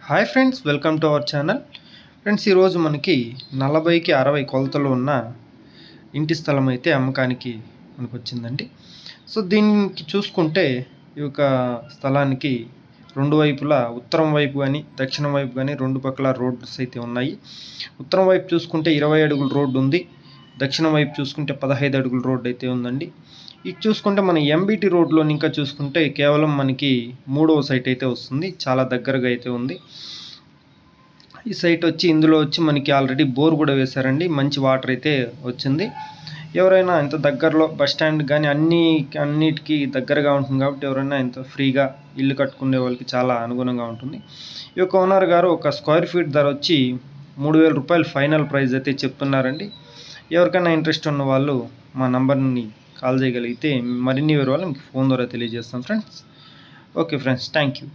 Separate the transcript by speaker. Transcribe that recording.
Speaker 1: Hi friends, welcome to our channel. Friends, ఈరోజు మనకి 40కి 60 కొలతలు ఉన్న ఇంటి స్థలం అయితే అమ్మకానికి మనకు వచ్చిందండి. సో దీనికి చూసుకుంటే ఈ యొక్క స్థలానికి రెండు వైపులా ఉత్తరం వైపు కానీ దక్షిణం వైపు కానీ రెండు పక్కల రోడ్స్ అయితే ఉన్నాయి. ఉత్తరం వైపు చూసుకుంటే 20 అడుగుల రోడ్డు ఉంది. దక్షిణం వైపు చూసుకుంటే 15 అడుగుల రోడ్డు అయితే ఉందండి. ఇది చూసుకుంటే మన ఎంబీటీ రోడ్లో ఇంకా చూసుకుంటే కేవలం మనకి 3వ సైట్ అయితే వస్తుంది. చాలా దగ్గరగా అయితే ఉంది. ఈ సైట్ వచ్చి ఇందులో వచ్చి మనకి ఆల్రెడీ బోర్ కూడా వేశారండి. మంచి వాటర్ అయితే వచ్చింది. ఎవరైనా ఇంత దగ్గరలో బస్ స్టాండ్ కానీ అన్నిటికీ దగ్గరగా ఉంటుంది కాబట్టి ఎవరైనా ఇంత ఫ్రీగా ఇల్లు కట్టుకునే వాళ్ళకి చాలా అనుగుణంగా ఉంటుంది. ఈ యొక్క ఓనర్ గారు ఒక స్క్వేర్ ఫీట్ ధర వచ్చి 3,000 రూపాయలు ఫైనల్ ప్రైస్ అయితే చెప్తున్నారండి. ఎవరికైనా ఇంట్రెస్ట్ ఉన్న వాళ్ళు మా నంబర్ని కాల్ చేయగలిగితే మరిన్ని వివరాలు మీకు ఫోన్ ద్వారా తెలియజేస్తాం friends. Okay friends, thank you.